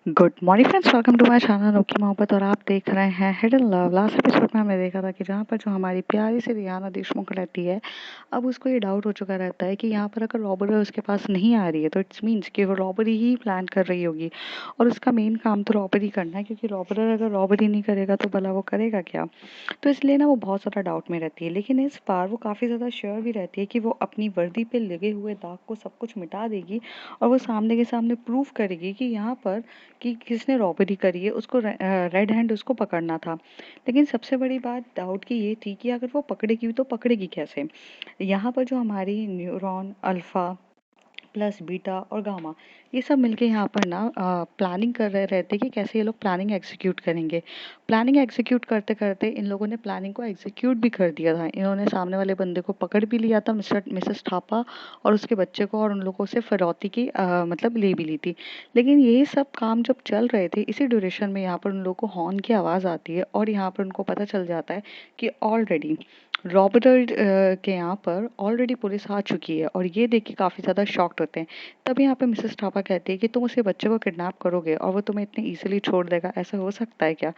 Good morning friends, welcome to my channel Anokhi Mohabbat. और आप देख रहे हैं हिडन लव। लास्ट एपिसोड में हमने देखा था कि जहाँ पर जो हमारी प्यारी सी रियाना देशमुख रहती है, अब उसको ये डाउट हो चुका रहता है कि यहाँ पर अगर रॉबरी उसके पास नहीं आ रही है तो इट्स मीन्स कि वो रॉबरी ही प्लान कर रही होगी। और उसका मेन काम तो रॉबरी करना है, क्योंकि रॉबरर अगर रॉबरी नहीं करेगा तो भला वो करेगा क्या। तो इसलिए ना वो बहुत ज़्यादा डाउट में रहती है। लेकिन इस बार वो काफ़ी ज़्यादा श्योर भी रहती है कि वो अपनी वर्दी पे लगे हुए दाग को सब कुछ मिटा देगी और वो सामने के सामने प्रूव करेगी कि यहाँ पर कि किसने रॉबरी करी है, उसको रेड हैंड उसको पकड़ना था। लेकिन सबसे बड़ी बात डाउट की ये थी कि अगर वो पकड़ेगी तो पकड़ेगी कैसे। यहाँ पर जो हमारी न्यूरॉन अल्फा प्लस बीटा और गामा, ये सब मिलके यहाँ पर ना प्लानिंग कर रहे रहते कि कैसे ये लोग प्लानिंग एग्जीक्यूट करेंगे। प्लानिंग एग्जीक्यूट करते करते इन लोगों ने प्लानिंग को एग्जीक्यूट भी कर दिया था। इन्होंने सामने वाले बंदे को पकड़ भी लिया था, मिस्टर मिसेस थापा और उसके बच्चे को, और उन लोगों से फिरौती की मतलब ले भी ली थी। लेकिन यही सब काम जब चल रहे थे, इसी ड्यूरेशन में यहाँ पर उन लोगों को हॉर्न की आवाज़ आती है और यहाँ पर उनको पता चल जाता है कि ऑलरेडी रॉबर्ट के यहाँ पर ऑलरेडी पुलिस आ चुकी है। और ये देख के काफ़ी ज़्यादा शॉक्ड होते हैं। तब यहाँ पे मिसेस थापा कहती है कि तुम उसे बच्चे को किडनैप करोगे और वो तुम्हें इतने इजीली छोड़ देगा, ऐसा हो सकता है क्या।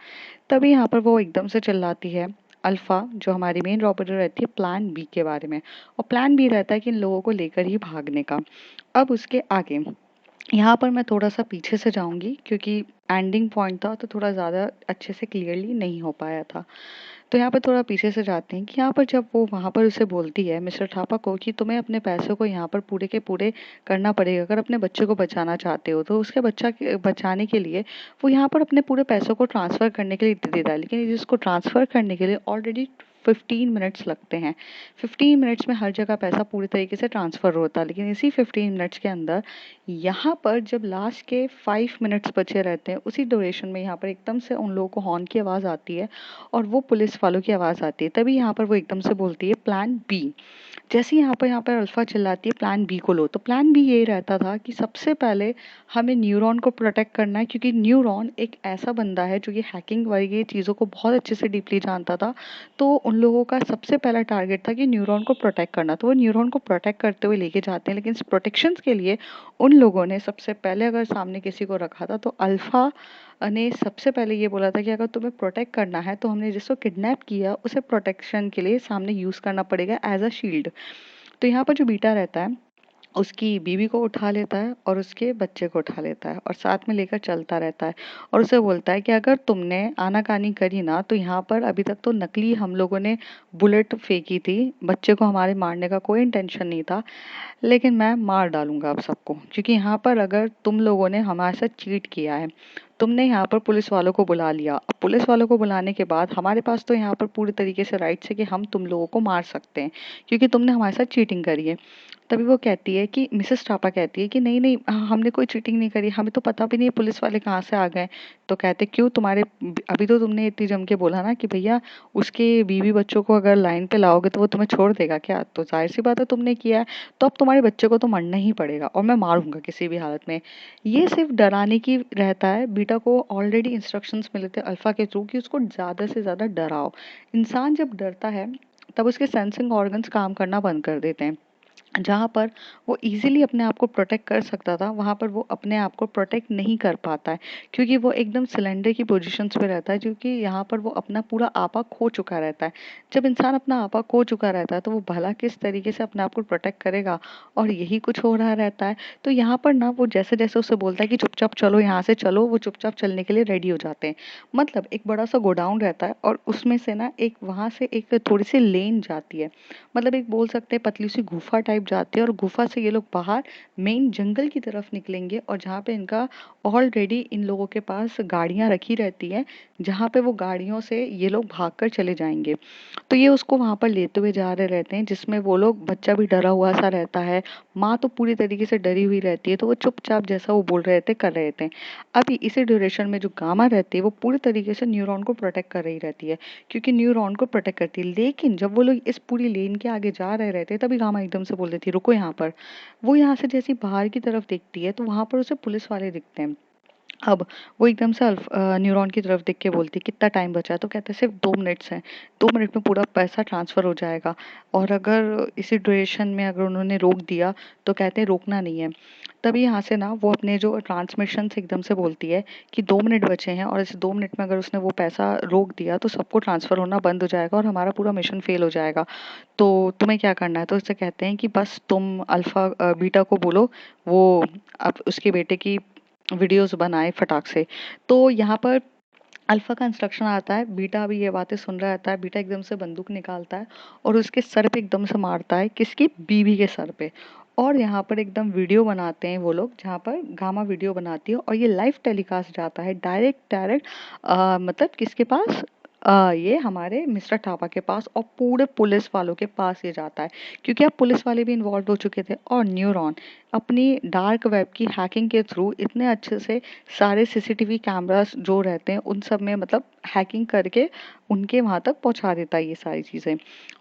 तभी यहाँ पर वो एकदम से चिल्लाती है अल्फा, जो हमारी मेन रॉबर्ट रहती है, प्लान बी के बारे में। और प्लान बी रहता है कि इन लोगों को लेकर ही भागने का। अब उसके आगे यहाँ पर मैं थोड़ा सा पीछे से जाऊंगी, क्योंकि एंडिंग पॉइंट था तो थोड़ा ज़्यादा अच्छे से क्लियरली नहीं हो पाया था। तो यहाँ पर थोड़ा पीछे से जाते हैं कि यहाँ पर जब वो वहाँ पर उसे बोलती है मिस्टर थापा को कि तुम्हें अपने पैसों को यहाँ पर पूरे के पूरे करना पड़ेगा अगर अपने बच्चे को बचाना चाहते हो। तो उसके बच्चा बचाने के लिए वो यहाँ पर अपने पूरे पैसों को ट्रांसफ़र करने के लिए दे देता है। लेकिन इसको ट्रांसफ़र करने के लिए ऑलरेडी 15 मिनट्स लगते हैं। 15 मिनट्स में हर जगह पैसा पूरी तरीके से ट्रांसफ़र होता है। लेकिन इसी 15 मिनट्स के अंदर यहाँ पर जब लास्ट के 5 मिनट्स बचे रहते हैं, उसी ड्यूरेशन में यहाँ पर एकदम से उन लोगों को हॉर्न की आवाज़ आती है और वो पुलिस वालों की आवाज़ आती है। तभी यहाँ पर वो एकदम से बोलती है प्लान बी। जैसे ही यहाँ पर अल्फा चिल्लाती है प्लान बी को लो, तो प्लान बी ये रहता था कि सबसे पहले हमें न्यूरॉन को प्रोटेक्ट करना है, क्योंकि न्यूरॉन एक ऐसा बंदा है जो ये हैकिंग वाली चीज़ों को बहुत अच्छे से डीपली जानता था। तो उन लोगों का सबसे पहला टारगेट था कि न्यूरॉन को प्रोटेक्ट करना। तो वो न्यूरॉन को प्रोटेक्ट करते हुए लेके जाते हैं। लेकिन इस प्रोटेक्शन के लिए उन लोगों ने सबसे पहले अगर सामने किसी को रखा था तो अल्फा ने सबसे पहले ये बोला था कि अगर तुम्हें प्रोटेक्ट करना है तो हमने जिसको किडनैप किया उसे प्रोटेक्शन के लिए सामने यूज़ करना पड़ेगा एज अ शील्ड। तो यहाँ पर जो बीटा रहता है उसकी बीवी को उठा लेता है और उसके बच्चे को उठा लेता है और साथ में लेकर चलता रहता है। और उसे बोलता है कि अगर तुमने आनाकानी करी ना तो यहाँ पर अभी तक तो नकली हम लोगों ने बुलेट फेंकी थी, बच्चे को हमारे मारने का कोई इंटेंशन नहीं था, लेकिन मैं मार डालूंगा आप सबको, क्योंकि यहाँ पर अगर तुम लोगों ने हमारे साथ चीट किया है, तुमने यहाँ पर पुलिस वालों को बुला लिया। अब पुलिस वालों को बुलाने के बाद हमारे पास तो यहाँ पर पूरी तरीके से राइट्स है कि हम तुम लोगों को मार सकते हैं, क्योंकि तुमने हमारे साथ चीटिंग करी है। तभी वो कहती है कि मिसेस टापा कहती है कि नहीं नहीं, हमने कोई चीटिंग नहीं करी, हमें तो पता भी नहीं पुलिस वाले कहाँ से आ गए। तो कहते क्यों, तुम्हारे अभी तो तुमने इतनी जम के बोला ना कि भैया उसके बीवी बच्चों को अगर लाइन पे लाओगे तो वो तुम्हें छोड़ देगा क्या, तो जाहिर सी बात है तुमने किया है, तो अब तुम्हारे बच्चे को तो मरना ही पड़ेगा और मैं मारूंगा किसी भी हालत में। ये सिर्फ डराने की रहता है। बीटा को ऑलरेडी इंस्ट्रक्शंस मिले थे अल्फा के थ्रू कि उसको ज़्यादा से ज़्यादा डराओ। इंसान जब डरता है तब उसके सेंसिंग ऑर्गन्स काम करना बंद कर देते हैं। जहाँ पर वो इजीली अपने आप को प्रोटेक्ट कर सकता था, वहाँ पर वो अपने आप को प्रोटेक्ट नहीं कर पाता है, क्योंकि वो एकदम सिलेंडर की पोजीशंस पे रहता है, क्योंकि यहाँ पर वो अपना पूरा आपा खो चुका रहता है। जब इंसान अपना आपा खो चुका रहता है तो वो भला किस तरीके से अपने आप को प्रोटेक्ट करेगा। और यही कुछ हो रहा रहता है। तो यहाँ पर ना वो जैसे जैसे उसे बोलता है कि चुपचाप चलो यहाँ से चलो, वो चुपचाप चलने के लिए रेडी हो जाते हैं। मतलब एक बड़ा सा गोडाउन रहता है और उसमें से ना एक वहाँ से एक थोड़ी सी लेन जाती है, मतलब एक बोल सकते हैं पतली सी गुफा टाइप जाती है, और गुफा से ये लोग बाहर मेन जंगल की तरफ निकलेंगे। और जहाँ पे इनका ऑलरेडी इन लोगों के पास गाड़ियाँ रखी रहती हैं, जहाँ पे वो गाड़ियों से ये लोग भागकर चले जाएंगे। तो ये उसको वहाँ पर लेते हुए जा रहे रहते हैं, जिसमें वो लोग, बच्चा भी डरा हुआ सा रहता है, माँ तो पूरी तरीके से डरी हुई रहती है, तो वो चुपचाप जैसा वो बोल रहे थे कर रहे थे। अभी इसी ड्यूरेशन में जो गामा रहती है वो पूरी तरीके से न्यूरॉन को प्रोटेक्ट कर रही रहती है, क्योंकि न्यूरॉन को प्रोटेक्ट करती है। लेकिन जब वो लोग इस पूरी लेन के आगे जा रहे रहते तभी गामा एकदम से बोल देती है रुको यहाँ पर। वो यहाँ से जैसी बाहर की तरफ देखती है तो वहां पर उसे पुलिस वाले दिखते हैं। अब वो एकदम से न्यूरॉन की तरफ देख के बोलती है कितना टाइम बचा है, तो कहते हैं सिर्फ 2 मिनट्स हैं, 2 मिनट में पूरा पैसा ट्रांसफ़र हो जाएगा। और अगर इसी ड्यूरेशन में अगर उन्होंने रोक दिया तो कहते हैं रोकना नहीं है। तभी यहाँ से ना वो अपने जो ट्रांसमिशन से एकदम से बोलती है कि 2 मिनट बचे हैं और इस 2 मिनट में अगर उसने वो पैसा रोक दिया तो सबको ट्रांसफ़र होना बंद हो जाएगा और हमारा पूरा मिशन फेल हो जाएगा। तो तुम्हें क्या करना है? तो उससे कहते हैं कि बस तुम बीटा को बोलो वो अब उसके बेटे की वीडियोस बनाए फटाक से। तो यहाँ पर अल्फा का इंस्ट्रक्शन आता है, बीटा अभी ये बातें सुन रहा रहता है, बीटा एकदम से बंदूक निकालता है और उसके सर पे एकदम से मारता है, किसकी? बीवी के सर पे। और यहाँ पर एकदम वीडियो बनाते हैं वो लोग, जहाँ पर गामा वीडियो बनाती है और ये लाइव टेलीकास्ट जाता है डायरेक्ट डायरेक्ट मतलब किसके पास? ये हमारे मिस्टर थापा के पास और पूरे पुलिस वालों के पास ये जाता है, क्योंकि अब पुलिस वाले भी इन्वॉल्व हो चुके थे और न्यूरॉन अपनी डार्क वेब की हैकिंग के थ्रू इतने अच्छे से सारे सीसीटीवी कैमरास जो रहते हैं उन सब में मतलब हैकिंग करके उनके वहाँ तक पहुँचा देता है ये सारी चीज़ें।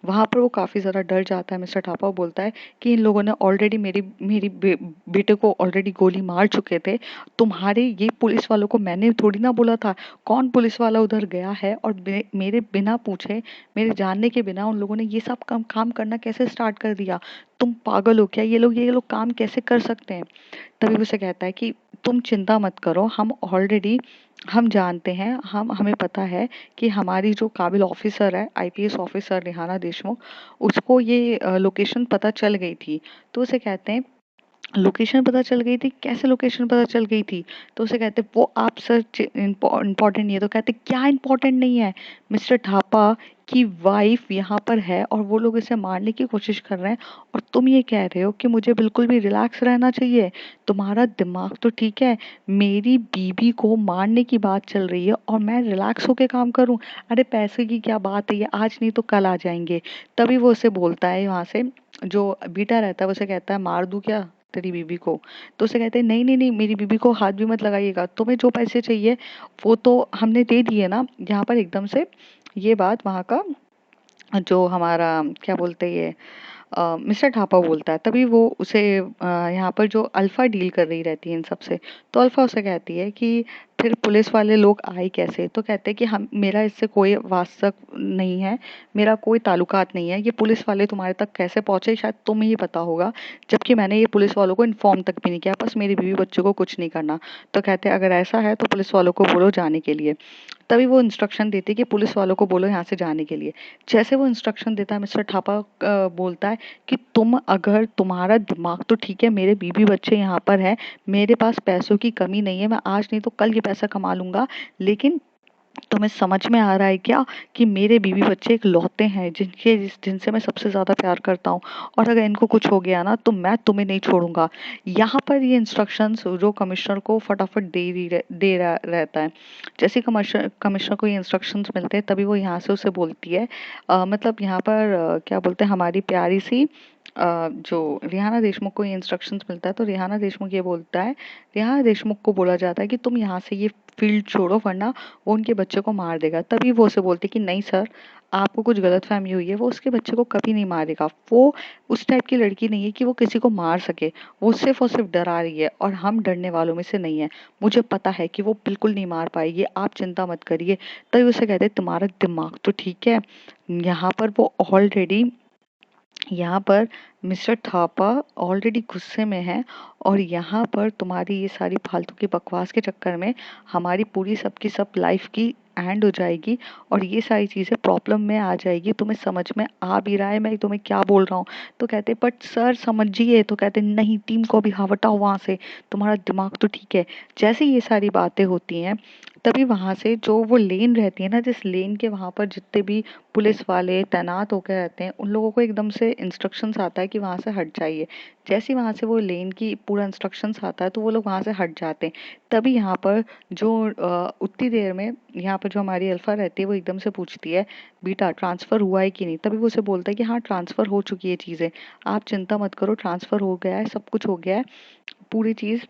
वहाँ पर वो काफ़ी ज़्यादा डर जाता है, मिस्टर थापा बोलता है कि इन लोगों ने ऑलरेडी मेरी मेरी बेटे को ऑलरेडी गोली मार चुके थे, तुम्हारे ये पुलिस वालों को मैंने थोड़ी ना बोला था। कौन पुलिस वाला उधर गया है और मेरे बिना पूछे, मेरे जानने के बिना उन लोगों ने ये सब काम करना कैसे स्टार्ट कर दिया? तुम पागल हो क्या? ये लोग काम कैसे कर सकते हैं? तभी उसे कहता है कि तुम चिंता मत करो, हम जानते हैं, हम हमें पता है कि हमारी जो काबिल ऑफिसर है, आईपीएस ऑफिसर रिहाना देशमुख, उसको ये लोकेशन पता चल गई थी। तो उसे कहते हैं लोकेशन पता चल गई थी? कैसे लोकेशन पता चल गई थी? तो उसे कहते वो आप सर इम्पोर्टेंट नहीं है। तो कहते क्या इम्पोर्टेंट नहीं है? मिस्टर थापा की वाइफ यहाँ पर है और वो लोग इसे मारने की कोशिश कर रहे हैं और तुम ये कह रहे हो कि मुझे बिल्कुल भी रिलैक्स रहना चाहिए। तुम्हारा दिमाग तो ठीक है, मेरी बीबी को मारने की बात चल रही है और मैं रिलैक्स होके काम करूं? अरे पैसे की क्या बात है, ये आज नहीं तो कल आ जाएंगे। तभी वो उसे बोलता है वहां से, जो बीटा रहता है वो उसे कहता है मार दूं क्या तेरी बीबी को? तो उसे कहते हैं नहीं नहीं नहीं, मेरी बीबी को हाथ भी मत लगाइएगा, तुम्हें जो पैसे चाहिए वो तो हमने दे दिए ना। यहाँ पर एकदम से ये बात वहाँ का जो हमारा क्या बोलते हैं ये मिस्टर ढापा बोलता है। तभी वो उसे यहाँ पर जो अल्फा डील कर रही रहती है इन सब से, तो अल्फा उसे कहती है कि फिर पुलिस वाले लोग आए कैसे? तो कहते हैं कि हम मेरा इससे कोई वास्ता नहीं है, मेरा कोई ताल्लुकात नहीं है, ये पुलिस वाले तुम्हारे तक कैसे पहुंचे शायद तुम्हें ही पता होगा, जबकि मैंने ये पुलिस वालों को इन्फॉर्म तक भी नहीं किया, बस मेरी बीवी बच्चों को कुछ नहीं करना। तो कहते हैं अगर ऐसा है तो पुलिस वालों को बोलो जाने के लिए। तभी वो इंस्ट्रक्शन देती है कि पुलिस वालों को बोलो यहाँ से जाने के लिए। जैसे वो इंस्ट्रक्शन देता है, मिस्टर थापा बोलता है कि तुम अगर तुम्हारा दिमाग तो ठीक है, मेरे बीबी बच्चे यहाँ पर है, मेरे पास पैसों की कमी नहीं है, मैं आज नहीं तो कल ये पैसा कमा लूंगा, लेकिन तुम्हें समझ में आ रहा है क्या कि मेरे बीवी बच्चे इकलौते हैं जिनसे मैं सबसे ज्यादा प्यार करता हूँ, और अगर इनको कुछ हो गया ना तो मैं तुम्हें नहीं छोड़ूंगा। यहाँ पर ये इंस्ट्रक्शंस जो कमिश्नर को फटाफट रहता है। जैसे कमिश्नर को ये इंस्ट्रक्शंस मिलते हैं तभी वो यहाँ से उसे बोलती है मतलब यहाँ पर क्या बोलते हैं, हमारी प्यारी सी जो रिहाना देशमुख को ये इंस्ट्रक्शंस मिलता है तो रिहाना देशमुख ये बोलता है, रिहाना देशमुख को बोला जाता है कि तुम यहाँ से ये फील्ड छोड़ो वरना वो उनके बच्चे को मार देगा। तभी वो उसे बोलती है कि नहीं सर, आपको कुछ गलतफहमी हुई है, वो उसके बच्चे को कभी नहीं मारेगा, वो उस टाइप की लड़की नहीं है कि वो किसी को मार सके, वो सिर्फ और सिर्फ डरा रही है और हम डरने वालों में से नहीं है, मुझे पता है कि वो बिल्कुल नहीं मार पाएगी, आप चिंता मत करिए। तभी उसे कहते हैं तुम्हारा दिमाग तो ठीक है। यहाँ पर वो ऑलरेडी यहाँ पर मिस्टर थापा ऑलरेडी गुस्से में है और यहाँ पर तुम्हारी ये सारी फालतू की बकवास के चक्कर में हमारी पूरी सबकी सब लाइफ की एंड हो जाएगी और ये सारी चीज़ें प्रॉब्लम में आ जाएगी। तुम्हें समझ में आ भी रहा है मैं तुम्हें क्या बोल रहा हूँ? तो कहते बट सर समझिए। तो कहते नहीं, टीम को भी हटाओ वहाँ से, तुम्हारा दिमाग तो ठीक है। जैसे ये सारी बातें होती हैं तभी वहाँ से जो वो लेन रहती है ना, जिस लेन के वहाँ पर जितने भी पुलिस वाले तैनात होकर रहते हैं उन लोगों को एकदम से इंस्ट्रक्शंस आता है कि वहाँ से हट जाइए। जैसे ही वहाँ से वो लेन की पूरा इंस्ट्रक्शंस आता है तो वो लोग वहाँ से हट जाते हैं। तभी यहाँ पर जो उतनी देर में यहाँ पर जो हमारी अल्फा रहती है वो एकदम से पूछती है बीटा ट्रांसफ़र हुआ है कि नहीं? तभी वो उसे बोलता है कि हाँ ट्रांसफ़र हो चुकी है चीज़ें, आप चिंता मत करो, ट्रांसफ़र हो गया है, सब कुछ हो गया है, पूरी चीज़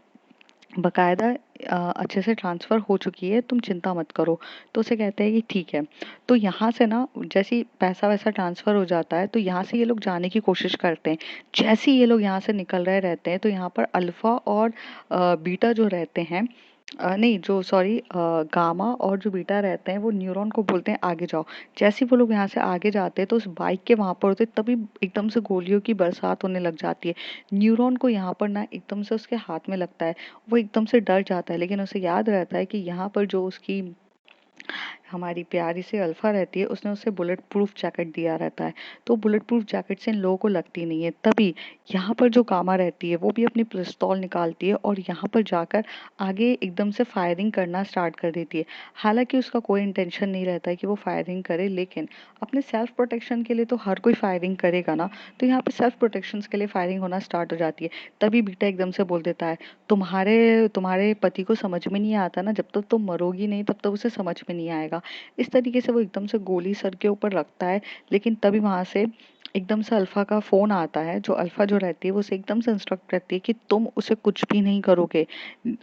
बकायदा अच्छे से ट्रांसफ़र हो चुकी है, तुम चिंता मत करो। तो उसे कहते हैं कि ठीक है। तो यहाँ से ना जैसे ही पैसा वैसा ट्रांसफ़र हो जाता है तो यहाँ से ये लोग जाने की कोशिश करते हैं। जैसे ही ये लोग यहाँ से निकल रहे रहते हैं तो यहाँ पर अल्फ़ा और बीटा जो रहते हैं नहीं, जो सॉरी गामा और जो बीटा रहते हैं वो न्यूरॉन को बोलते हैं आगे जाओ। जैसे ही वो लोग यहाँ से आगे जाते हैं तो उस बाइक के वहाँ पर होते तभी एकदम से गोलियों की बरसात होने लग जाती है। न्यूरॉन को यहाँ पर ना एकदम से उसके हाथ में लगता है, वो एकदम से डर जाता है, लेकिन उसे याद रहता है कि यहाँ पर जो उसकी हमारी प्यारी सी अल्फा रहती है, उसने उसे बुलेट प्रूफ जैकेट दिया रहता है। तो बुलेट प्रूफ जैकेट से इन लोगों को लगती नहीं है। तभी यहाँ पर जो गामा रहती है वो भी अपनी पिस्तौल निकालती है और यहाँ पर जाकर आगे एकदम से फायरिंग करना स्टार्ट कर देती है। हालांकि उसका कोई इंटेंशन नहीं रहता है कि वो फायरिंग करे, लेकिन अपने सेल्फ प्रोटेक्शन के लिए तो हर कोई फायरिंग करेगा ना। तो यहाँ पे सेल्फ प्रोटेक्शन के लिए फायरिंग होना स्टार्ट हो जाती है। तभी बीटा एकदम से बोल देता है, तुम्हारे तुम्हारे पति को समझ में नहीं आता ना, जब तक तुम मरोगी नहीं तब तक उसे समझ में नहीं आएगा। इस तरीके से वो एकदम से गोली सर के ऊपर रखता है, लेकिन तभी वहां से एकदम से अल्फा का फोन आता है। जो अल्फा जो रहती है वो उसे एकदम से इंस्ट्रक्ट करती है कि तुम उसे कुछ भी नहीं करोगे,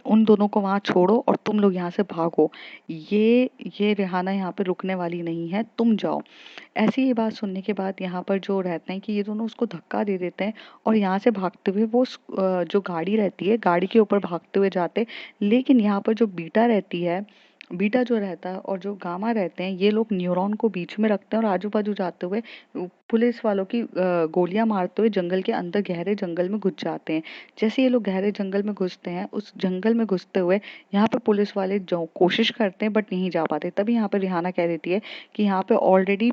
उन दोनों को वहां छोड़ो और तुम लोग यहाँ से भागो। ये रिहाना यहाँ पे रुकने वाली नहीं है, तुम जाओ। ऐसी ये बात सुनने के बाद यहाँ पर जो रहते हैं कि ये दोनों उसको धक्का दे देते हैं और यहाँ से भागते हुए वो जो गाड़ी रहती है गाड़ी के ऊपर भागते हुए जाते। लेकिन यहाँ पर जो बीटा रहती है, बीटा जो रहता है और जो गामा रहते हैं, ये लोग न्यूरॉन को बीच में रखते हैं और आजू बाजू जाते हुए पुलिस वालों की गोलियां मारते हुए जंगल के अंदर गहरे जंगल में घुस जाते हैं। जैसे ये लोग गहरे जंगल में घुसते हैं, उस जंगल में घुसते हुए यहाँ पे पुलिस वाले जो कोशिश करते हैं बट नहीं जा पाते। तभी यहाँ पे रिहाना कह देती है कि यहाँ पे ऑलरेडी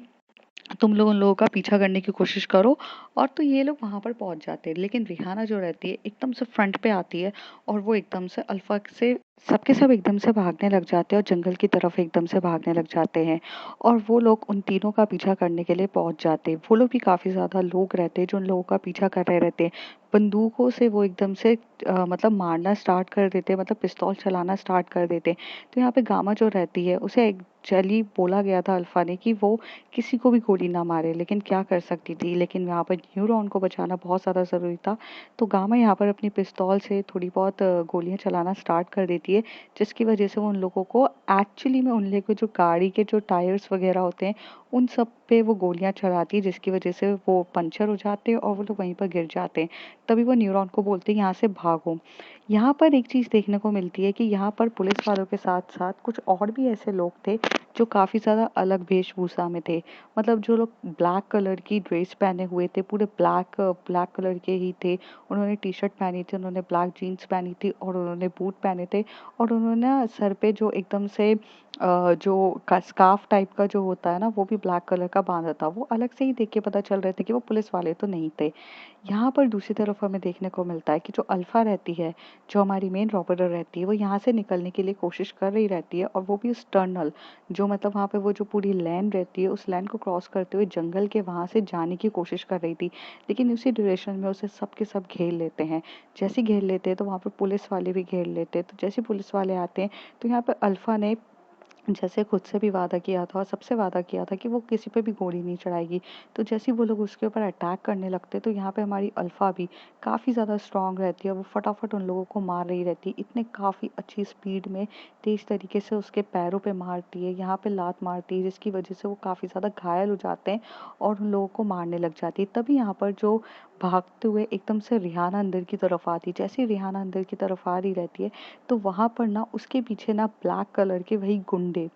तुम लोग उन लोगों का पीछा करने की कोशिश करो। और तो ये लोग वहां पर पहुंच जाते हैं, लेकिन रिहाना जो रहती है एकदम से फ्रंट पे आती है और वो एकदम से अल्फा से सबके सब एकदम से भागने लग जाते हैं और जंगल की तरफ एकदम से भागने लग जाते हैं। और वो लोग उन तीनों का पीछा करने के लिए पहुंच जाते हैं। वो लोग भी काफी ज्यादा लोग रहते हैं जो उन लोगों का पीछा कर रहे रहते हैं। बंदूकों से वो एकदम से मतलब मारना स्टार्ट कर देते हैं, मतलब पिस्तौल चलाना स्टार्ट कर देते हैं। तो यहाँ पे गामा जो रहती है उसे एक्चुअली बोला गया था अल्फा ने कि वो किसी को भी गोली ना मारे, लेकिन क्या कर सकती थी। लेकिन यहाँ पर न्यूरॉन को बचाना बहुत ज़्यादा ज़रूरी था। तो गामा यहाँ पर अपनी पिस्तौल से थोड़ी बहुत गोलियां चलाना स्टार्ट कर देती है, जिसकी वजह से वो उन लोगों को एक्चुअली में उन लोगों के जो गाड़ी के जो टायर्स वगैरह होते हैं उन सब पे वो गोलियां चलाती है, जिसकी वजह से वो पंचर हो जाते हैं और वो लोग वहीं पर गिर जाते हैं। तभी वो न्यूरॉन को बोलते हैं यहाँ से भागो। यहाँ पर एक चीज़ देखने को मिलती है कि यहाँ पर पुलिस वालों के साथ साथ कुछ और भी ऐसे लोग थे जो काफ़ी ज़्यादा अलग वेशभूषा में थे। मतलब जो लोग ब्लैक कलर की ड्रेस पहने हुए थे, पूरे ब्लैक ब्लैक कलर के ही थे। उन्होंने टी शर्ट पहनी थी, उन्होंने ब्लैक जीन्स पहनी थी और उन्होंने बूट पहने थे। और उन्होंने ना सर पे जो एकदम से जो स्कार्फ टाइप का जो होता है ना वो भी ब्लैक कलर का बांधा था। वो अलग से ही देख के पता चल रहे थे कि वो पुलिस वाले तो नहीं थे। यहाँ पर दूसरी तरफ हमें देखने को मिलता है कि जो अल्फा रहती है, जो हमारी मेन रॉबर रहती है, वो यहाँ से निकलने के लिए कोशिश कर रही रहती है और वो भी उस टनल जो मतलब वहाँ पे वो जो पूरी लैन रहती है उस लैन को क्रॉस करते हुए जंगल के वहाँ से जाने की कोशिश कर रही थी। लेकिन उसी ड्यूरेशन में उसे सब के सब घेर लेते हैं। जैसे घेर लेते हैं तो वहाँ पर पुलिस वाले भी घेर लेते हैं। तो जैसे पुलिस वाले आते हैं तो यहाँ पर अल्फा ने जैसे खुद से भी वादा किया था और सबसे वादा किया था कि वो किसी पे भी गोली नहीं चलाएगी। तो जैसे ही वो लोग उसके ऊपर अटैक करने लगते तो यहाँ पे हमारी अल्फा भी काफ़ी ज़्यादा स्ट्रांग रहती है। वो फटाफट उन लोगों को मार रही रहती है, इतने काफ़ी अच्छी स्पीड में तेज तरीके से उसके पैरों पे मारती है, यहाँ पे लात मारती है, जिसकी वजह से वो काफ़ी ज़्यादा घायल हो जाते हैं और उन लोगों को मारने लग जाती है। तभी यहाँ पर जो भागते हुए एकदम से रिहाना अंदर की तरफ आती है। जैसे ही रिहाना अंदर की तरफ आ रही रहती है तो वहां पर ना उसके पीछे ना ब्लैक कलर के वही गुंडे,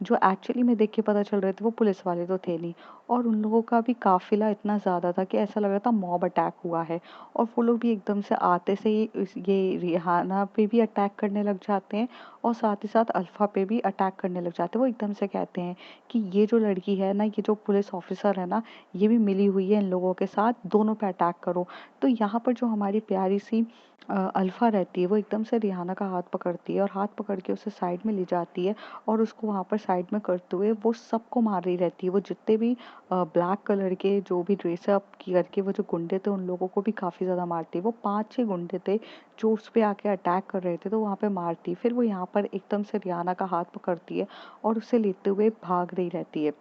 जो एक्चुअली में देख के पता चल रहे थे वो पुलिस वाले तो थे नहीं। और उन लोगों का भी काफिला इतना ज्यादा था कि ऐसा लग रहा था मॉब अटैक हुआ है। और वो लोग भी एकदम से आते से ही ये रिहाना पे भी अटैक करने लग जाते हैं और साथ ही साथ अल्फा पे भी अटैक करने लग जाते हैं। वो एकदम से कहते हैं कि ये जो लड़की है ना, ये जो पुलिस ऑफिसर है ना, ये भी मिली हुई है इन लोगों के साथ, दोनों पे अटैक करो। तो यहाँ पर जो हमारी प्यारी सी अल्फा रहती है वो एकदम से रिहाना का हाथ पकड़ती है और हाथ पकड़ के उसे साइड में ले जाती है और उसको वहां पर साइड में करते हुए वो सबको मार रही रहती है। वो जितने भी ब्लैक कलर के जो भी ड्रेसअप करके वो जो गुंडे थे उन लोगों को भी काफी ज्यादा मारती है। वो 5-6 गुंडे थे जो उस पे आके अटैक कर रहे थे तो वहां पे मारती। फिर वो यहाँ पर एकदम से रिहाना का हाथ पकड़ती है और उसे लेते हुए भाग रही रहती है।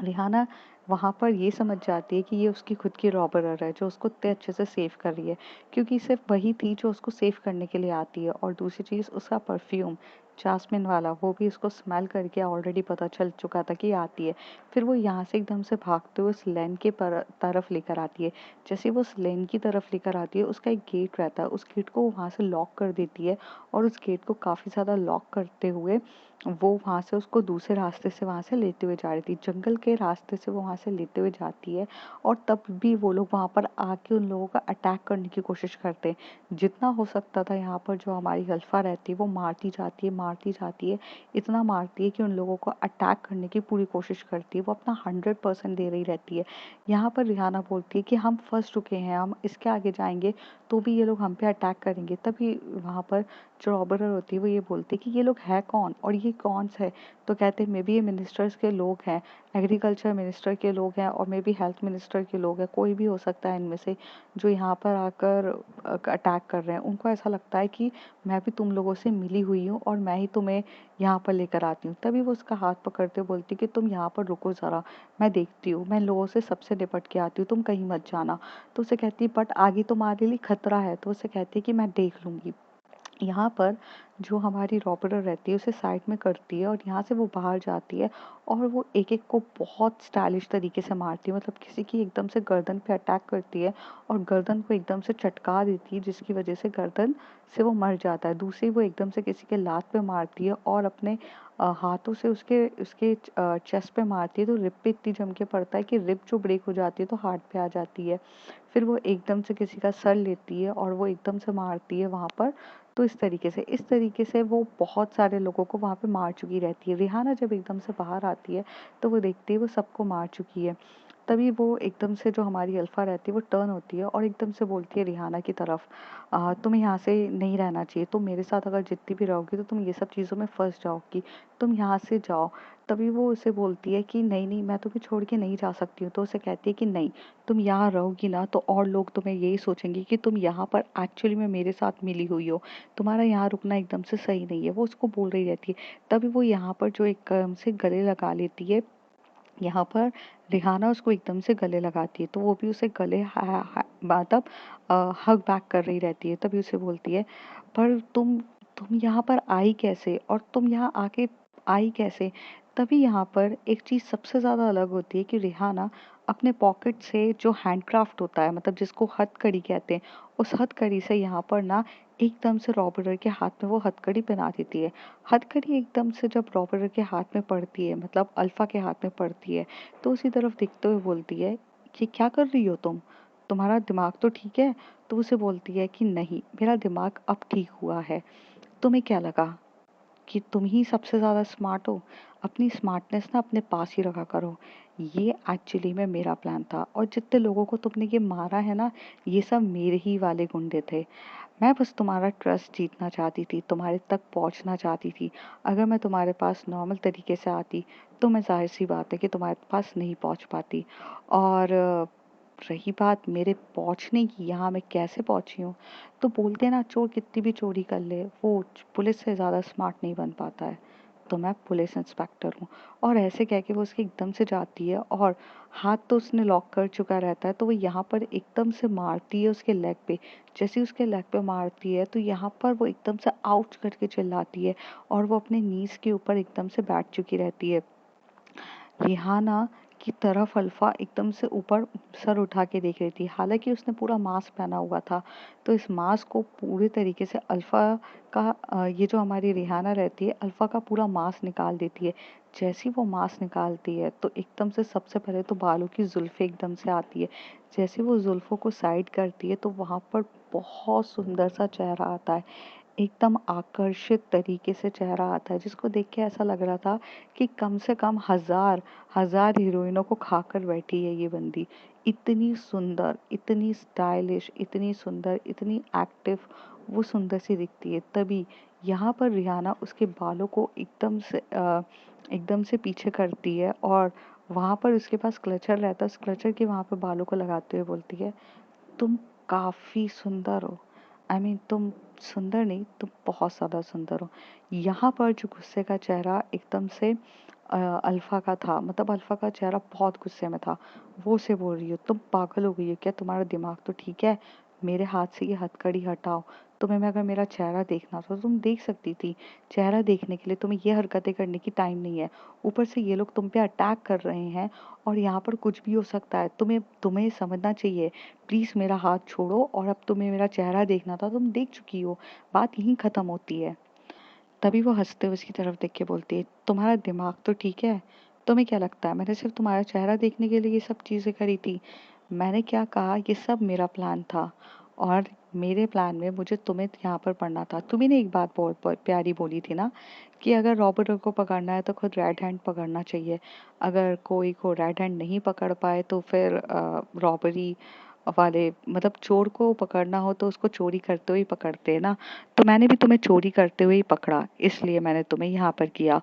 रिहाना वहां पर ये समझ जाती है कि ये उसकी खुद की रॉबरर है जो उसको इतने अच्छे से सेव कर रही है, क्योंकि सिर्फ वही थी जो उसको सेव करने के लिए आती है। और दूसरी चीज उसका परफ्यूम, जास्मिन वाला, वो भी इसको स्मेल करके ऑलरेडी पता चल चुका था कि आती है। फिर वो यहाँ से एकदम से भागते हुए उस लेन के तरफ लेकर आती है। जैसे वो उस लेन की तरफ लेकर आती है, उसका एक गेट रहता है, उस गेट को वहाँ से लॉक कर देती है और उस गेट को काफ़ी ज़्यादा लॉक करते हुए वो वहाँ से उसको दूसरे रास्ते से वहाँ से लेते हुए जा रही थी, जंगल के रास्ते से वो वहाँ से लेते हुए जाती है। और तब भी वो लोग वहाँ पर आके उन लोगों का अटैक करने की कोशिश करते हैं। जितना हो सकता था यहाँ पर जो हमारी अल्फा रहती है वो मारती जाती है, इतना मारती है कि उन लोगों को अटैक करने की पूरी कोशिश करती है। वो अपना 100% दे रही रहती है। यहाँ पर रिहाना बोलती है कि हम फंस चुके हैं, हम इसके आगे जाएंगे तो भी ये लोग हम पे अटैक करेंगे। तभी वहाँ पर जो रॉबरर होती है वो ये बोलती है कि ये लोग है कौन और ये कौन सा है। तो कहते हैं मे बी ये मिनिस्टर्स के लोग हैं, एग्रीकल्चर मिनिस्टर के लोग हैं और मे बी हेल्थ मिनिस्टर के लोग हैं, कोई भी हो सकता है इनमें से जो यहाँ पर आकर अटैक कर रहे हैं। उनको ऐसा लगता है कि मैं भी तुम लोगों से मिली हुई हूँ और मैं ही तुम्हें यहाँ पर लेकर आती हूँ। तभी वो उसका हाथ पकड़ते बोलती कि तुम यहाँ पर रुको ज़रा, मैं देखती हूँ, मैं लोगों से सबसे निपट के आती हूँ, तुम कहीं मत जाना। तो उसे कहती है बट आगे तुम्हारे लिए खतरा है। तो उसे कहती है कि मैं देख लूँगी। यहाँ पर जो हमारी रॉबरर रहती है उसे साइड में करती है और यहाँ से वो बाहर जाती है और वो एक एक को बहुत स्टाइलिश तरीके से मारती है। मतलब किसी की एकदम से गर्दन पे अटैक करती है और गर्दन को एकदम से चटका देती है, जिसकी वजह से गर्दन से वो मर जाता है। दूसरी वो एकदम से किसी के लात पे मारती है और अपने हाथों से उसके उसके चेस्ट पे मारती है तो रिब पे इतनी जम के पड़ता है कि रिब जो ब्रेक हो जाती है तो हार्ट पे आ जाती है। फिर वो एकदम से किसी का सर लेती है और वो एकदम से मारती है वहाँ पर। तो इस तरीके से वो बहुत सारे लोगों को वहाँ पे मार चुकी रहती है। रिहाना जब एकदम से बाहर आती है तो वो देखती है वो सबको मार चुकी है। तभी वो एकदम से जो हमारी अल्फा रहती है वो टर्न होती है और एकदम से बोलती है रिहाना की तरफ, तुम्हें यहाँ से नहीं रहना चाहिए, तुम मेरे साथ अगर जितनी भी रहोगी तो तुम ये सब चीज़ों में फंस जाओगी, तुम यहाँ से जाओ। तभी वो उसे बोलती है कि नहीं नहीं, मैं तुम्हें छोड़ के नहीं जा सकती हूँ। तो उसे कहती है कि नहीं, तुम यहाँ रहोगी ना तो और लोग तुम्हें यही सोचेंगे कि तुम यहाँ पर एक्चुअली में मेरे साथ मिली हुई हो, तुम्हारा यहाँ रुकना एकदम से सही नहीं है। वो उसको बोल रही रहती है। तभी वो यहाँ पर जो एकदम से गले लगा लेती है, यहाँ पर रिहाना उसको एकदम से गले लगाती है तो वो भी उसे गले मतलब हग बैक कर रही रहती है। तभी उसे बोलती है पर तुम यहाँ पर आई कैसे और तुम यहाँ आके आई कैसे। तभी यहाँ पर एक चीज़ सबसे ज़्यादा अलग होती है कि रिहाना अपने पॉकेट से जो हैंडक्राफ्ट होता है, मतलब जिसको हथकड़ी कहते हैं, उस हथकड़ी से यहाँ पर ना एकदम से रॉबरर के हाथ में वो हथकड़ी पहना देती है। हथकड़ी एकदम से जब रॉबरर के हाथ में पड़ती है, मतलब अल्फा के हाथ में पड़ती है, तो उसी तरफ देखते हुए बोलती है कि क्या कर रही हो तुम, तुम्हारा दिमाग तो ठीक है। तो उसे बोलती है कि नहीं, मेरा दिमाग अब ठीक हुआ है। तुम्हें क्या लगा कि तुम ही सबसे ज़्यादा स्मार्ट हो, अपनी स्मार्टनेस ना अपने पास ही रखा करो। ये एक्चुअली में मेरा प्लान था और जितने लोगों को तुमने ये मारा है ना, ये सब मेरे ही वाले गुंडे थे। मैं बस तुम्हारा ट्रस्ट जीतना चाहती थी, तुम्हारे तक पहुंचना चाहती थी। अगर मैं तुम्हारे पास नॉर्मल तरीके से आती तो मैं जाहिर सी बात है कि तुम्हारे पास नहीं पहुंच पाती। और रही बात मेरे पहुंचने की, यहाँ मैं कैसे पहुंची हूँ, तो बोलते हैं ना चोर कितनी भी चोरी कर ले वो पुलिस से ज़्यादा स्मार्ट नहीं बन पाता है। तो मैं पुलिस इंस्पेक्टर हूँ। और ऐसे कह के वो उसके एकदम से जाती है और हाथ तो उसने लॉक कर चुका रहता है तो वो यहाँ पर एकदम से मारती है उसके लेग पे। जैसे ही उसके लेग पे मारती है तो यहाँ पर वो एकदम से आउच करके चिल्लाती है और वो अपने नीज के ऊपर एकदम से बैठ चुकी रहती है। रिहाना की तरफ अल्फा एकदम से ऊपर सर उठा के देख रही थी। हालांकि उसने पूरा मास्क पहना हुआ था तो इस मास्क को पूरे तरीके से अल्फा का ये जो हमारी रिहाना रहती है अल्फा का पूरा मास्क निकाल देती है। जैसी वो मास्क निकालती है तो एकदम से सबसे पहले तो बालों की जुल्फे एकदम से आती है। जैसे वो जुल्फों को साइड करती है तो वहां पर बहुत सुंदर सा चेहरा आता है, एकदम आकर्षित तरीके से चेहरा आता है जिसको देख के ऐसा लग रहा था कि कम से कम हजार हजार हीरोइनों को खाकर बैठी है ये बंदी। इतनी सुंदर, इतनी स्टाइलिश, इतनी सुंदर, इतनी एक्टिव वो सुंदर सी दिखती है। तभी यहाँ पर रिहाना उसके बालों को एकदम से पीछे करती है और वहां पर उसके पास क्लचर रहता है, उस क्लचर के वहां पर बालों को लगाते हुए बोलती है तुम काफी सुंदर हो। तुम सुंदर नहीं, तुम बहुत ज्यादा सुंदर हो। यहाँ पर जो गुस्से का चेहरा एकदम से अल्फा का था, मतलब अल्फा का चेहरा बहुत गुस्से में था। वो उसे बोल रही हो तुम पागल हो गई हो क्या, तुम्हारा दिमाग तो ठीक है, मेरे हाथ से ये हथकड़ी हटाओ। तुम्हें मैं अगर मेरा चेहरा देखना था तो तुम देख सकती थी। चेहरा देखने के लिए तुम्हें ये हरकतें करने की टाइम नहीं है। ऊपर से ये लोग तुम पे अटैक कर रहे हैं और यहाँ पर कुछ भी हो सकता है। तुम्हें तुम्हें समझना चाहिए। प्लीज़ मेरा हाथ छोड़ो और अब तुम्हें मेरा चेहरा देखना था, तुम देख चुकी हो। बात यहीं ख़त्म होती है। तभी वो हंसते हुए उसकी तरफ देख के बोलती है, तुम्हारा दिमाग तो ठीक है? तुम्हें क्या लगता है मैंने सिर्फ तुम्हारा चेहरा देखने के लिए ये सब चीज़ें करी थी? मैंने क्या कहा, ये सब मेरा प्लान था और मेरे प्लान में मुझे तुम्हें यहाँ पर पढ़ना था। तुम्ही ने एक बात बहुत बहुत प्यारी बोली थी ना कि अगर रॉबर्ट को पकड़ना है तो खुद रेड हैंड पकड़ना चाहिए। अगर कोई को रेड हैंड नहीं पकड़ पाए तो फिर रॉबरी वाले मतलब चोर को पकड़ना हो तो उसको चोरी करते हुए ही पकड़ते हैं ना। तो मैंने भी तुम्हें चोरी करते हुए ही पकड़ा, इसलिए मैंने तुम्हें यहाँ पर किया।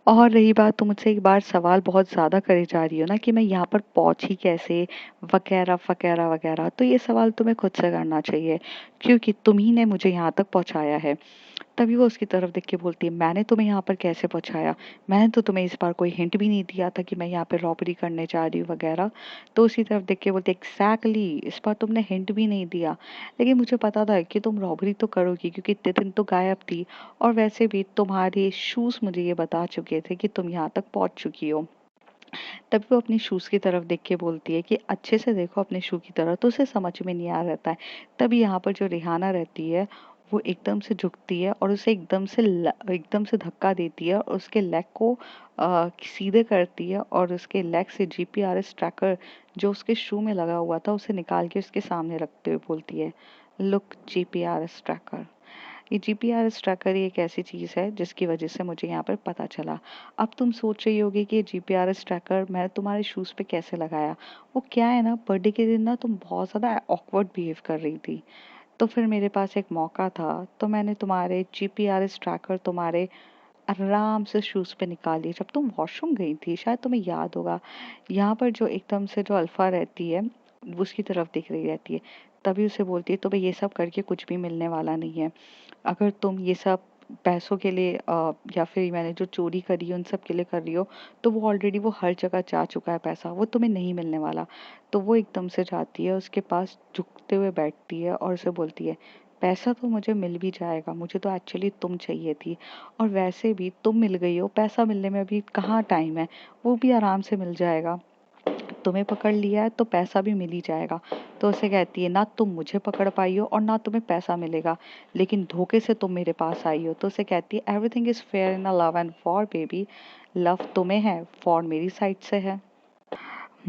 और रही बात, तुम मुझसे एक बार सवाल बहुत ज़्यादा करे जा रही हो ना कि मैं यहाँ पर पहुंची कैसे, वगैरह वगैरह वगैरह, तो ये सवाल तुम्हें खुद से करना चाहिए क्योंकि तुम ही ने मुझे यहाँ तक पहुँचाया है। तभी वो उसकी तरफ देख के बोलती है, मैंने तुम्हें यहाँ पर कैसे पहुँचाया? मैंने तो तुम्हें इस बार कोई हिंट भी नहीं दिया था कि मैं यहाँ पे रॉबरी करने जा रही हूँ वगैरह। तो उसकी तरफ देख के बोलती है, एग्जैक्टली, इस बार तुमने हिंट भी नहीं दिया। लेकिन मुझे पता था कि तुम रॉबरी तो करोगी क्योंकि इतने दिन तो गायब थी और वैसे भी तुम्हारे शूज़ मुझे ये बता चुके थे कि तुम यहाँ तक पहुँच चुकी हो। तभी वो अपने शूज़ की तरफ देख के बोलती है कि अच्छे से देखो अपने शू की तरफ, तो उसे समझ में नहीं आ रहता है। तभी यहाँ पर जो रिहाना रहती है वो एकदम से झुकती है और उसे एकदम से धक्का देती है और उसके लेग को सीधे करती है और उसके लेग से जीपीआरएस ट्रैकर जो उसके शू में लगा हुआ था उसे निकाल के उसके सामने रखते हुए बोलती है, लुक जीपीआरएस ट्रैकर। ये जीपीआरएस ट्रैकर ही एक ऐसी चीज़ है जिसकी वजह से मुझे यहाँ पर पता चला। अब तुम सोच रही होगी कि ये जीपीआरएस ट्रैकर मैंने तुम्हारे शूज़ पे कैसे लगाया। वो क्या है ना, बर्थडे के दिन ना तुम बहुत ज़्यादा ऑकवर्ड बिहेव कर रही थी, तो फिर मेरे पास एक मौका था तो मैंने तुम्हारे जीपीआरएस ट्रैकर तुम्हारे आराम से शूज़ पे निकाल लिए जब तुम वॉशरूम गई थी, शायद तुम्हें याद होगा। यहाँ पर जो एकदम से जो अल्फा रहती है वो उसकी तरफ देख रही रहती है। तभी उसे बोलती है, तुम्हें ये सब करके कुछ भी मिलने वाला नहीं है। अगर तुम ये सब पैसों के लिए या फिर मैंने जो चोरी करी है उन सब के लिए कर रही हो तो वो ऑलरेडी वो हर जगह जा चुका है पैसा, वो तुम्हें नहीं मिलने वाला। तो वो एकदम से जाती है उसके पास, झुकते हुए बैठती है और उसे बोलती है, पैसा तो मुझे मिल भी जाएगा, मुझे तो एक्चुअली तुम चाहिए थी और वैसे भी तुम मिल गई हो, पैसा मिलने में अभी कहाँ टाइम है, वो भी आराम से मिल जाएगा। तुम्हें पकड़ लिया है तो पैसा भी मिल ही जाएगा। तो उसे कहती है, ना तुम मुझे पकड़ पाई हो और ना तुम्हें पैसा मिलेगा, लेकिन धोखे से तुम मेरे पास आई हो। तो उसे कहती है, everything is fair in a love and war baby. Love तुम्हें है, वॉर मेरी साइड से है।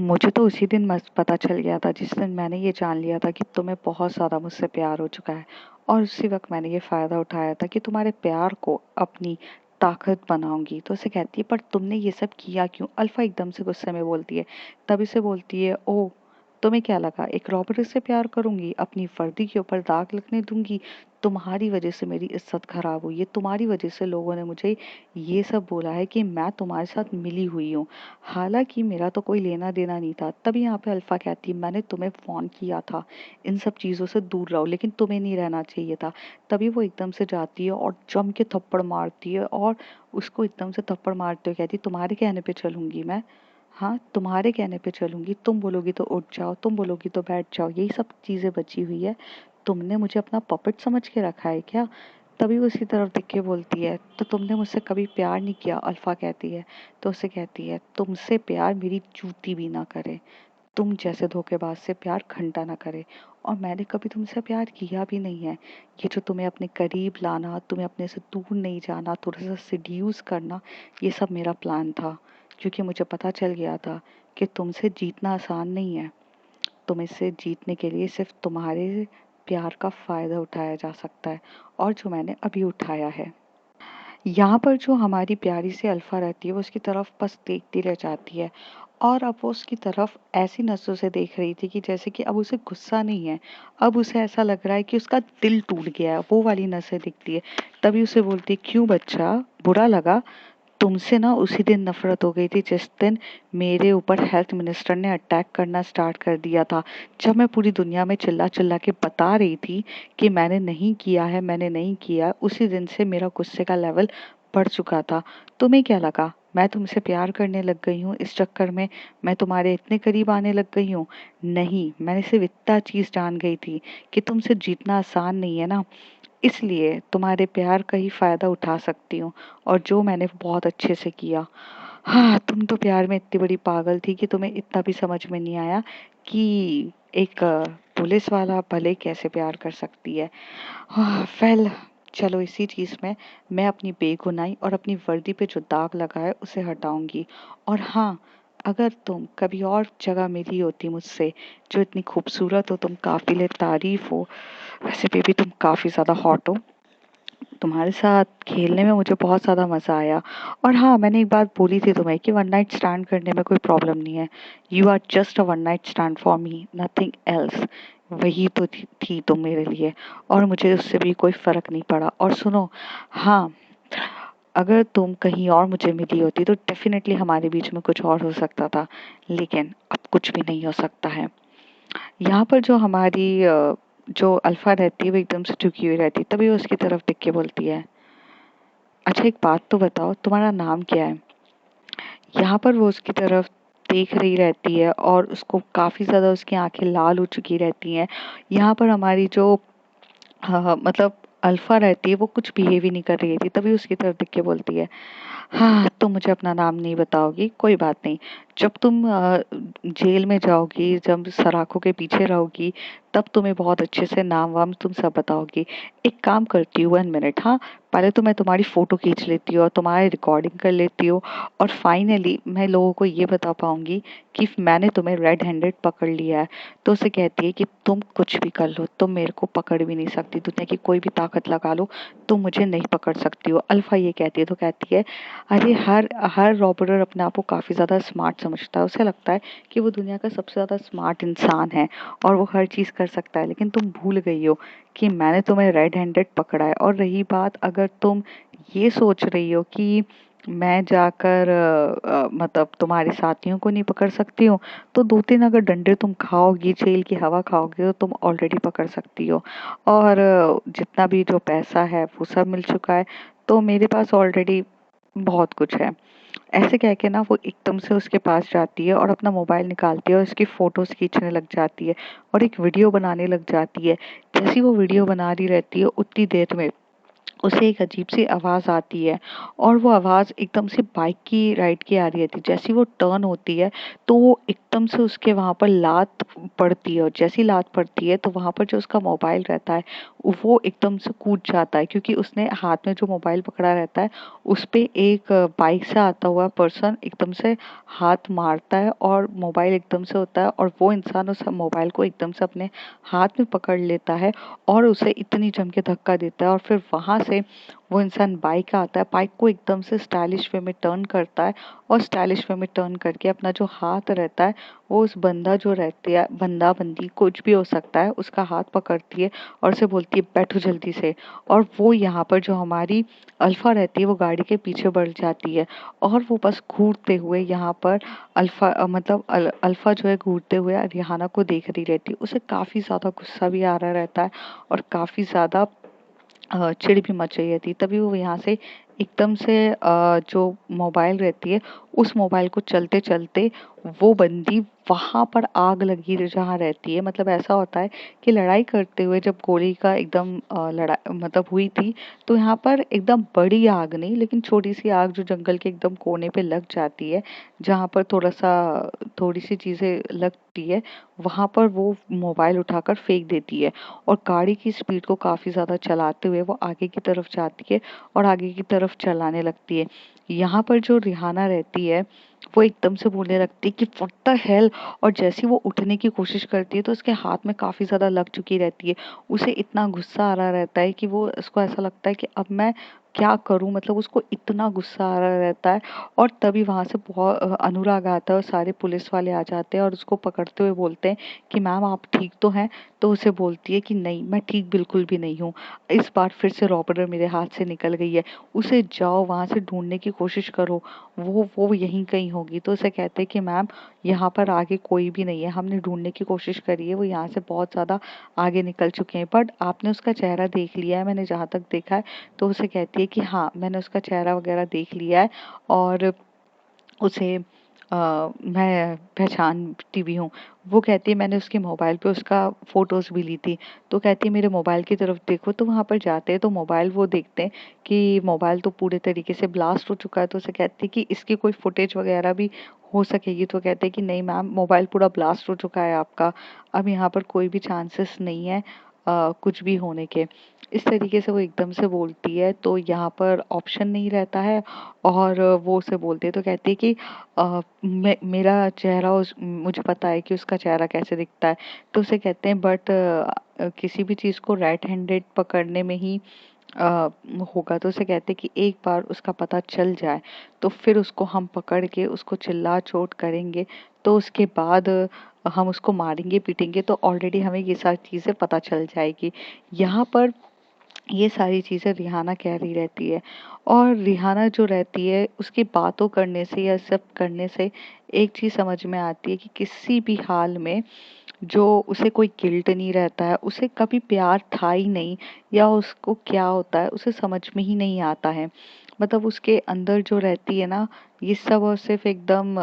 मुझे तो उसी दिन मस्त पता चल गया था जिस दिन मैंने ये जान लिया था कि तुम्हें बहुत ज़्यादा मुझसे प्यार हो चुका है और उसी वक्त मैंने ये फ़ायदा उठाया था कि तुम्हारे प्यार को अपनी ताकत बनाऊंगी। तो उसे कहती है, पर तुमने ये सब किया क्यों? अल्फा एकदम से गुस्से में बोलती है। तभी से बोलती है, ओ तुम्हें क्या लगा एक रॉबर्ट से प्यार करूंगी, अपनी वर्दी के ऊपर दाग लगने दूंगी? तुम्हारी वजह से मेरी इज्जत खराब हुई है, तुम्हारी वजह से लोगों ने मुझे ये सब बोला है कि मैं तुम्हारे साथ मिली हुई हूँ, हालांकि मेरा तो कोई लेना देना नहीं था। तभी यहाँ पे अल्फा कहती है, मैंने तुम्हें फ़ोन किया था इन सब चीज़ों से दूर रहो, लेकिन तुम्हें नहीं रहना चाहिए था। तभी वो एकदम से जाती है और जम के थप्पड़ मारती है और उसको एकदम से थप्पड़ मारते हुए कहती है, तुम्हारे कहने पे चलूंगी मैं, हाँ तुम्हारे कहने पे चलूंगी, तुम बोलोगी तो उठ जाओ, तुम बोलोगी तो बैठ जाओ, यही सब चीज़ें बची हुई है। तुमने मुझे अपना पपेट समझ के रखा है क्या? तभी वो उसकी तरफ देख के बोलती है, तो तुमने मुझसे कभी प्यार नहीं किया? अल्फा कहती है। तो उसे कहती है, तुमसे प्यार मेरी जूती भी ना करे, तुम जैसे धोखेबाज से प्यार घंटा ना करे, और मैंने कभी तुमसे प्यार किया भी नहीं है। ये जो तुम्हें अपने करीब लाना, तुम्हें अपने से दूर नहीं जाना, थोड़ा सा सिड्यूस करना, ये सब मेरा प्लान था क्योंकि मुझे पता चल गया था कि तुमसे जीतना आसान नहीं है। तुम इससे जीतने के लिए सिर्फ तुम्हारे प्यार का फ़ायदा उठाया जा सकता है और जो मैंने अभी उठाया है। यहाँ पर जो हमारी प्यारी सी अल्फा रहती है वो उसकी तरफ बस देखती रह जाती है और अब वो उसकी तरफ ऐसी नज़रों से देख रही थी कि जैसे कि अब उसे गुस्सा नहीं है, अब उसे ऐसा लग रहा है कि उसका दिल टूट गया है, वो वाली नज़रें दिखती है। तभी उसे बोलती है, क्यों बच्चा, बुरा लगा? तुमसे ना उसी दिन नफरत हो गई थी जिस दिन मेरे ऊपर हेल्थ मिनिस्टर ने अटैक करना स्टार्ट कर दिया था। जब मैं पूरी दुनिया में चिल्ला चिल्ला के बता रही थी कि मैंने नहीं किया है, मैंने नहीं किया, उसी दिन से मेरा गुस्से का लेवल बढ़ चुका था। तुम्हें क्या लगा मैं तुमसे प्यार करने लग गई हूँ इस चक्कर में, मैं तुम्हारे इतने करीब आने लग गई हूँ। नहीं, मैंने सिर्फ इतना चीज जान गई थी कि तुमसे जीतना आसान नहीं है ना, इसलिए तुम्हारे प्यार का ही फायदा उठा सकती हूँ, और जो मैंने बहुत अच्छे से किया। हाँ, तुम तो प्यार में इतनी बड़ी पागल थी कि तुम्हें इतना भी समझ में नहीं आया कि एक पुलिस वाला भले कैसे प्यार कर सकती है। हाँ, वेल, चलो इसी चीज़ में मैं अपनी बेगुनाही और अपनी वर्दी पे जो दाग लगा है उसे हटाऊंगी। और हाँ, अगर तुम कभी और जगह मिली होती मुझसे जो इतनी खूबसूरत हो, तुम काबिले तारीफ हो, वैसे बेबी तुम काफ़ी ज़्यादा हॉट हो, तुम्हारे साथ खेलने में मुझे बहुत ज़्यादा मज़ा आया। और हाँ, मैंने एक बात बोली थी तुम्हें कि वन नाइट स्टैंड करने में कोई प्रॉब्लम नहीं है। You are just a one night stand for me, nothing else. वही तो थी तुम मेरे लिए, और मुझे उससे भी कोई फ़र्क नहीं पड़ा। और सुनो, हाँ, अगर तुम कहीं और मुझे मिली होती तो डेफिनेटली हमारे बीच में कुछ और हो सकता था, लेकिन अब कुछ भी नहीं हो सकता है। यहाँ पर जो हमारी जो अल्फा रहती है वो एकदम से झुकी हुई रहती है, तभी वो उसकी तरफ देख के बोलती है, अच्छा एक बात तो बताओ, तुम्हारा नाम क्या है? यहाँ पर वो उसकी तरफ देख रही रहती है और उसको काफी ज्यादा उसकी आंखें लाल हो चुकी रहती हैं। यहाँ पर हमारी जो मतलब अल्फा रहती है वो कुछ बिहेव ही नहीं कर रही थी, तभी उसकी तरफ देख के बोलती है, हाँ, तुम मुझे अपना नाम नहीं बताओगी, कोई बात नहीं। जब तुम जेल में जाओगी, जब सलाखों के पीछे रहोगी, तब तुम्हें बहुत अच्छे से नाम वाम तुम सब बताओगी। एक काम करती हूँ, 1 मिनट, हाँ, पहले तो मैं तुम्हारी फोटो खींच लेती हूँ और तुम्हारी रिकॉर्डिंग कर लेती हूँ, और फाइनली मैं लोगों को ये बता पाऊंगी कि मैंने तुम्हें रेड हैंडेड पकड़ लिया है। तो उसे कहती है कि तुम कुछ भी कर लो, तुम मेरे को पकड़ भी नहीं सकती, दुनिया की कोई भी ताकत लगा लो, तुम मुझे नहीं पकड़ सकती हो। अल्फा ये कहती है, तो कहती है, अरे हर हर रॉबरर अपने आप को काफ़ी ज़्यादा स्मार्ट समझता है, उसे लगता है कि वो दुनिया का सबसे ज़्यादा स्मार्ट इंसान है और वो हर चीज़ कर सकता है, लेकिन तुम भूल गई हो कि मैंने तुम्हें रेड हैंडेड पकड़ा है। और रही बात, अगर तुम ये सोच रही हो कि मैं जाकर मतलब तुम्हारे साथियों को नहीं पकड़ सकती हूँ, तो 2-3 अगर डंडे तुम खाओगी, जेल की हवा खाओगी, तो तुम ऑलरेडी पकड़ सकती हो। और जितना भी जो पैसा है वो सब मिल चुका है, तो मेरे पास ऑलरेडी बहुत कुछ है। ऐसे कह के ना वो एकदम से उसके पास जाती है और अपना मोबाइल निकालती है और उसकी फोटोज खींचने लग जाती है और एक वीडियो बनाने लग जाती है। जैसी वो वीडियो बना रही रहती है उतनी देर में उसे एक अजीब सी आवाज आती है, और वो आवाज एकदम से बाइक की राइड की आ रही थी। जैसी वो टर्न होती है तो वो एकदम से उसके वहां पर लात पड़ती है, और जैसी लात पड़ती है तो वहां पर जो उसका मोबाइल रहता है वो एकदम से कूद जाता है, क्योंकि उसने हाथ में जो मोबाइल पकड़ा रहता है उस पे एक बाइक से आता हुआ पर्सन एकदम से हाथ मारता है और मोबाइल एकदम से होता है, और वो इंसान उस मोबाइल को एकदम से अपने हाथ में पकड़ लेता है और उसे इतनी जम के धक्का देता है, और फिर वहां से वो इंसान बाइक आता है, बाइक को एकदम से स्टाइलिश वे में टर्न करता है, और स्टाइलिश वे में टर्न करके अपना जो हाथ रहता है वो उस बंदा जो रहती है, बंदा बंदी कुछ भी हो सकता है, उसका हाथ पकड़ती है और उसे बोलती है बैठो जल्दी से। और वो यहाँ पर जो हमारी अल्फा रहती है वो गाड़ी के पीछे बढ़ जाती है, और वो बस घूरते हुए यहाँ पर मतलब अल्फा जो है घूरते हुए रिहाना को देख रही रहती है। उसे काफी ज्यादा गुस्सा भी आ रहा रहता है और काफी ज्यादा चिढ़ भी मच रही थी। तभी वो यहाँ से एकदम से जो मोबाइल रहती है उस मोबाइल को चलते चलते वो बंदी वहां पर आग लगी जहाँ रहती है। मतलब ऐसा होता है कि लड़ाई करते हुए जब गोली का एकदम लड़ाई मतलब हुई थी, तो यहाँ पर एकदम बड़ी आग नहीं, लेकिन छोटी सी आग जो जंगल के एकदम कोने पे लग जाती है, जहाँ पर थोड़ी सी चीजें लगती है, वहां पर वो मोबाइल उठाकर फेंक देती है और गाड़ी की स्पीड को काफी ज्यादा चलाते हुए वो आगे की तरफ जाती है और आगे की तरफ चलाने लगती है। यहाँ पर जो रिहाना रहती है वो एकदम से बोलने लगती है कि व्हाट द हेल, और जैसी वो उठने की कोशिश करती है तो उसके हाथ में काफी ज्यादा लग चुकी रहती है। उसे इतना गुस्सा आ रहा रहता है कि वो उसको ऐसा लगता है कि अब मैं क्या करूं, मतलब उसको इतना गुस्सा आ रहा रहता है। और तभी वहां से बहुत अनुराग आता है और सारे पुलिस वाले आ जाते हैं और उसको पकड़ते हुए बोलते हैं कि मैम आप ठीक तो हैं? तो उसे बोलती है कि नहीं, मैं ठीक बिल्कुल भी नहीं हूँ, इस बार फिर से रॉबर्टर मेरे हाथ से निकल गई है, उसे जाओ वहां से ढूंढने की कोशिश करो, वो यहीं कहीं होगी। तो उसे कहते हैं कि मैम यहाँ पर आगे कोई भी नहीं है, हमने ढूंढने की कोशिश करी है, वो यहाँ से बहुत ज्यादा आगे निकल चुके हैं, बट आपने उसका चेहरा देख लिया है मैंने जहाँ तक देखा है। तो उसे कहती है कि हाँ, मैंने उसका चेहरा वगैरह देख लिया है, और उसे मैं पहचानती भी हूँ। वो कहती है मैंने उसके मोबाइल पे उसका फ़ोटोज़ भी ली थी। तो कहती है मेरे मोबाइल की तरफ देखो, तो वहाँ पर जाते हैं तो मोबाइल वो देखते हैं कि मोबाइल तो पूरे तरीके से ब्लास्ट हो चुका है। तो उसे कहती है कि इसकी कोई फुटेज वग़ैरह भी हो सकेगी? तो कहते हैं कि नहीं मैम, मोबाइल पूरा ब्लास्ट हो चुका है आपका। अब यहाँ पर कोई भी चांसेस नहीं है कुछ भी होने के। इस तरीके से वो एकदम से बोलती है, तो यहाँ पर ऑप्शन नहीं रहता है और वो उसे बोलती है। तो कहती है कि मेरा चेहरा मुझे पता है कि उसका चेहरा कैसे दिखता है। तो उसे कहते हैं बट किसी भी चीज़ को राइट हैंडेड पकड़ने में ही अ, होगा। तो उसे कहते हैं कि एक बार उसका पता चल जाए तो फिर उसको हम पकड़ के उसको चिल्ला चोट करेंगे, तो उसके बाद हम उसको मारेंगे पीटेंगे तो ऑलरेडी हमें ये सारी चीज़ें पता चल जाएगी। यहाँ पर ये सारी चीज़ें रिहाना कह रही रहती है और रिहाना जो रहती है उसकी बातों करने से या सब करने से एक चीज़ समझ में आती है कि किसी भी हाल में जो उसे कोई गिल्ट नहीं रहता है, उसे कभी प्यार था ही नहीं या उसको क्या होता है उसे समझ में ही नहीं आता है। मतलब उसके अंदर जो रहती है ना, ये सब और सिर्फ एकदम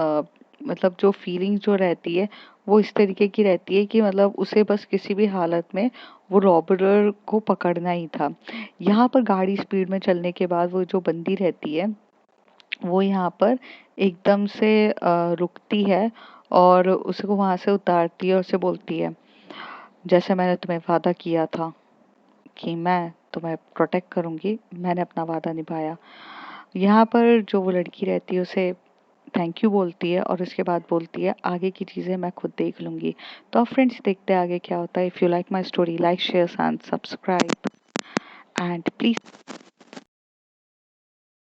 मतलब जो फीलिंग जो रहती है वो इस तरीके की रहती है कि मतलब उसे बस किसी भी हालत में वो रॉबरर को पकड़ना ही था। यहाँ पर गाड़ी स्पीड में चलने के बाद वो जो बंदी रहती है वो यहाँ पर एकदम से रुकती है और उसको वहाँ से उतारती है और उसे बोलती है, जैसे मैंने तुम्हें वादा किया था कि मैं तुम्हें प्रोटेक्ट करूँगी, मैंने अपना वादा निभाया। यहाँ पर जो वो लड़की रहती है उसे थैंक यू बोलती है और उसके बाद बोलती है आगे की चीज़ें मैं खुद देख लूँगी। तो अब फ्रेंड्स देखते हैं आगे क्या होता है। If you like my story, like share and subscribe and please